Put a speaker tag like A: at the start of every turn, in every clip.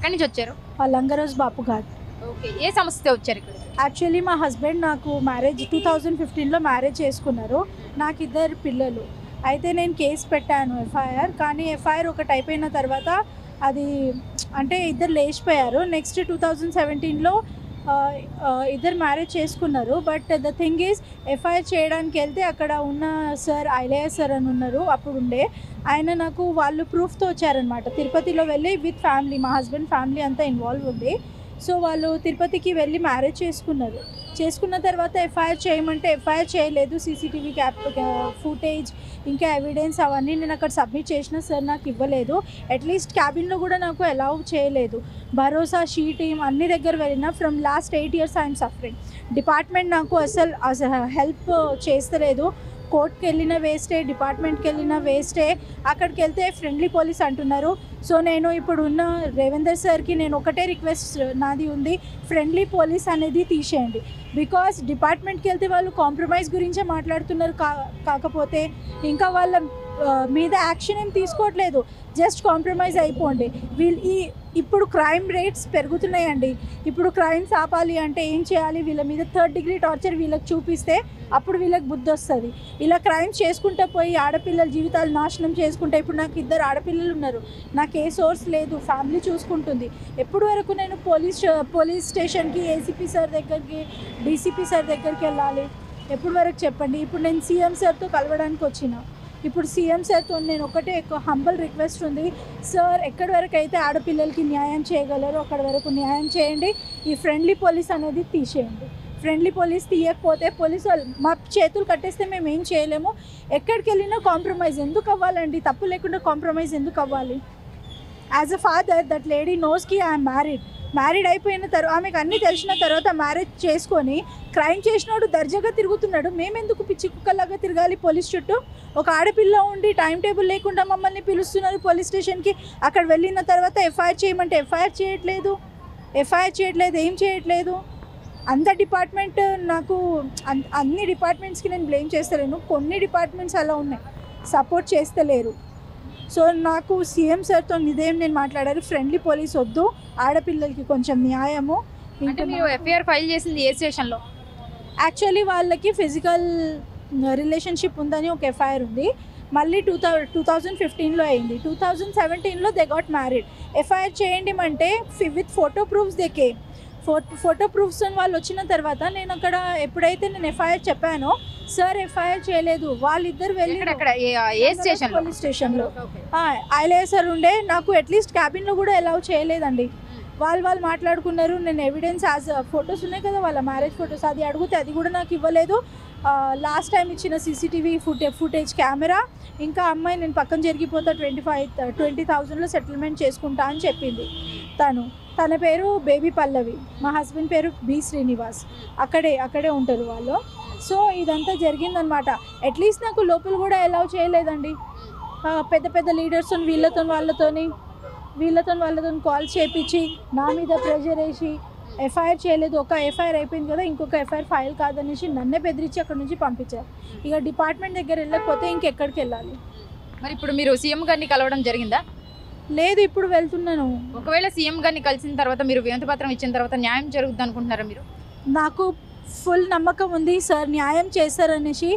A: ఎక్కడి నుంచి వచ్చారు?
B: లంగరోజ్ బాపు ఘాట్.
A: ఓకే, ఏ సమస్యతో వచ్చారు ఇక్కడ?
B: యాక్చువల్లీ మా హస్బెండ్ నాకు మ్యారేజ్ 2015లో మ్యారేజ్ చేసుకున్నారు. నాకు 2 పిల్లలు. అయితే నేను కేసు పెట్టాను ఎఫ్ఐఆర్. కానీ ఎఫ్ఐఆర్ ఒకటి అయిపోయిన తర్వాత అది అంటే ఇద్దరు లేచిపోయారు. నెక్స్ట్ 2017లో ఇద్దరు మ్యారేజ్ చేసుకున్నారు. But the thing is FIR చేయడానికి వెళ్తే అక్కడ ఉన్న సార్ ఐలయ్య సార్ అని ఉన్నారు అప్పుడు ఉండే ఆయన. నాకు వాళ్ళు ప్రూఫ్తో వచ్చారనమాట. తిరుపతిలో వెళ్ళి విత్ ఫ్యామిలీ, మా హస్బెండ్ ఫ్యామిలీ అంతా ఇన్వాల్వ్ ఉంది. సో వాళ్ళు తిరుపతికి వెళ్ళి మ్యారేజ్ చేసుకున్నారు. చేసుకున్న తర్వాత ఎఫ్ఐఆర్ చేయమంటే ఎఫ్ఐఆర్ చేయలేదు. సీసీటీవీ ఫుటేజ్ ఇంకా ఎవిడెన్స్ అవన్నీ నేను అక్కడ సబ్మిట్ చేసిన సార్ నాకు ఇవ్వలేదు. అట్లీస్ట్ క్యాబిన్లో కూడా నాకు అలౌ చేయలేదు. భరోసా షీ టీమ్ అన్ని దగ్గర వెళ్ళిన from last 8 years I'm suffering. Department నాకు అసలు హెల్ప్ చేస్తలేదు. కోర్టుకి వెళ్ళిన వేస్టే, డిపార్ట్మెంట్కి వెళ్ళిన వేస్టే. అక్కడికి వెళ్తే ఫ్రెండ్లీ పోలీస్ అంటున్నారు. సో నేను ఇప్పుడు ఉన్న రేవేందర్ సార్కి నేను ఒకటే రిక్వెస్ట్ నాది ఉంది, ఫ్రెండ్లీ పోలీస్ అనేది తీసేయండి. బికాస్ డిపార్ట్మెంట్కి వెళ్తే వాళ్ళు కాంప్రమైజ్ గురించే మాట్లాడుతున్నారు. కాకపోతే ఇంకా వాళ్ళ మీద యాక్షన్ ఏం తీసుకోవట్లేదు. జస్ట్ కాంప్రమైజ్ అయిపోండి. ఇప్పుడు క్రైమ్ రేట్స్ పెరుగుతున్నాయండి. ఇప్పుడు క్రైమ్స్ ఆపాలి అంటే ఏం చేయాలి? వీళ్ళ మీద 3rd degree టార్చర్ వీళ్ళకి చూపిస్తే అప్పుడు వీళ్ళకి బుద్ధి వస్తుంది. ఇలా క్రైమ్స్ చేసుకుంటూ పోయి ఆడపిల్లల జీవితాలు నాశనం చేసుకుంటే, ఇప్పుడు నాకు 2 ఆడపిల్లలు ఉన్నారు. నాకు ఏ సోర్స్ లేదు, ఫ్యామిలీ చూసుకుంటుంది. ఎప్పుడు వరకు నేను పోలీస్ స్టేషన్కి, ఏసీపీ సార్ దగ్గరికి, డీసీపీ సార్ దగ్గరికి వెళ్ళాలి? ఎప్పుడు వరకు చెప్పండి. ఇప్పుడు నేను సీఎం సార్తో కలవడానికి వచ్చిన. ఇప్పుడు సీఎం సార్తో నేను ఒకటే హంబల్ రిక్వెస్ట్ ఉంది, సార్ ఎక్కడి వరకు అయితే ఆడపిల్లలకి న్యాయం చేయగలరో అక్కడి వరకు న్యాయం చేయండి. ఈ ఫ్రెండ్లీ పోలీస్ అనేది తీసేయండి. ఫ్రెండ్లీ పోలీస్ తీయకపోతే పోలీసు వాళ్ళు మా చేతులు కట్టేస్తే మేము ఏం చేయలేము. ఎక్కడికి వెళ్ళినా కాంప్రమైజ్ ఎందుకు అవ్వాలండి? తప్పు లేకుండా కాంప్రమైజ్ ఎందుకు అవ్వాలి? As a father that lady knows కి ఐఎమ్ మ్యారీడ్ అయిపోయిన తర్వాత, ఆమెకు అన్నీ తెలిసిన తర్వాత మ్యారేజ్ చేసుకొని క్రైమ్ చేసినాడు దర్జాగా తిరుగుతున్నాడు. మేమెందుకు పిచ్చి కుక్కలాగా తిరగాలి పోలీస్ చుట్టూ? ఒక ఆడపిల్ల ఉండి టైం టేబుల్ లేకుండా మమ్మల్ని పిలుస్తున్నారు పోలీస్ స్టేషన్కి. అక్కడ వెళ్ళిన తర్వాత ఎఫ్ఐఆర్ చేయమంటే ఎఫ్ఐఆర్ చేయట్లేదు, ఏం చేయట్లేదు. అంత డిపార్ట్మెంట్ నాకు అన్ని డిపార్ట్మెంట్స్కి నేను బ్లేమ్ చేస్తలేను. కొన్ని డిపార్ట్మెంట్స్ అలా ఉన్నాయి, సపోర్ట్ చేస్తలేరు. సో నాకు సీఎం సార్తో ఇదేం నేను మాట్లాడారు, ఫ్రెండ్లీ పోలీస్ వద్దు, ఆడపిల్లలకి కొంచెం న్యాయము.
A: అంటే మీరు ఎఫ్ఐఆర్ ఫైల్ చేసింది ఏ స్టేషన్లో?
B: యాక్చువల్లీ వాళ్ళకి ఫిజికల్ రిలేషన్షిప్ ఉందని ఒక ఎఫ్ఐఆర్ ఉంది. మళ్ళీ 2015లో అయింది. 2017లో దే గాట్ మ్యారీడ్. ఎఫ్ఐఆర్ చేయండి అంటే విత్ ఫోటో ప్రూఫ్స్ దేకే ఫోటో ప్రూఫ్స్ వాళ్ళు వచ్చిన తర్వాత నేను అక్కడ ఎప్పుడైతే నేను ఎఫ్ఐఆర్ చెప్పానో సార్ ఎఫ్ఐఆర్ చేయలేదు. వాళ్ళిద్దరు వెళ్ళి పోలీస్ స్టేషన్లో ఐలయ్య సార్ ఉండే. నాకు అట్లీస్ట్ క్యాబిన్లో కూడా అలౌ చేయలేదండి. వాళ్ళు మాట్లాడుకున్నారు. నేను ఎవిడెన్స్ ఫొటోస్ ఉన్నాయి కదా వాళ్ళ మ్యారేజ్ ఫొటోస్, అది అడిగితే అది కూడా నాకు ఇవ్వలేదు. లాస్ట్ టైం ఇచ్చిన సీసీటీవీ ఫుటేజ్ కెమెరా, ఇంకా అమ్మాయి నేను పక్కన జరిగిపోతా 20,000లో సెటిల్మెంట్ చేసుకుంటా అని చెప్పింది. తన పేరు బేబీ పల్లవి, మా హస్బెండ్ పేరు బి శ్రీనివాస్. అక్కడే ఉంటారు వాళ్ళు. సో ఇదంతా జరిగిందనమాట. అట్లీస్ట్ నాకు లోపల కూడా అలౌ చేయలేదండి. పెద్ద లీడర్స్ వాళ్ళతో కాల్ చేయించి నా మీద ప్రెషర్ వేసి ఎఫ్ఐఆర్ చేయలేదు. ఒక ఎఫ్ఐఆర్ అయిపోయింది కదా, ఇంకొక ఎఫ్ఐఆర్ ఫైల్ కాదనేసి నన్నే బెదిరించి అక్కడ నుంచి పంపించారు. ఇక డిపార్ట్మెంట్ దగ్గర వెళ్ళకపోతే ఇంకెక్కడికి వెళ్ళాలి?
A: మరి ఇప్పుడు మీరు సీఎం గారిని కలవడం జరిగిందా?
B: లేదు, ఇప్పుడు వెళ్తున్నాను.
A: ఒకవేళ సీఎం గారిని కలిసిన తర్వాత, మీరు వినతి పత్రం ఇచ్చిన తర్వాత న్యాయం జరుగుతుంది అనుకుంటున్నారా మీరు?
B: నాకు ఫుల్ నమ్మకం ఉంది సార్ న్యాయం చేస్తారనేసి.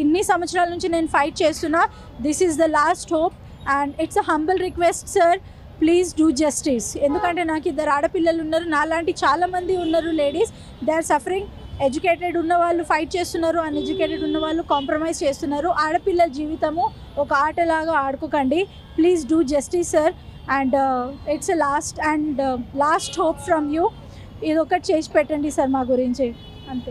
B: ఇన్ని సంవత్సరాల నుంచి నేను ఫైట్ చేస్తున్నా. This is the last hope and it's a humble request sir, please do justice. ఎందుకంటే నాకు 2 ఆడపిల్లలు ఉన్నారు, నాలాంటి చాలామంది ఉన్నారు ladies. They are suffering. Educated ఉన్న వాళ్ళు ఫైట్ చేస్తున్నారు, అన్ఎడ్యుకేటెడ్ ఉన్న వాళ్ళు కాంప్రమైజ్ చేస్తున్నారు. ఆడపిల్లల జీవితము ఒక ఆటలాగా ఆడుకోకండి. Please do justice sir and it's last hope from you. ఇది ఒకటి చేసి పెట్టండి సార్ మా గురించి, అంతే.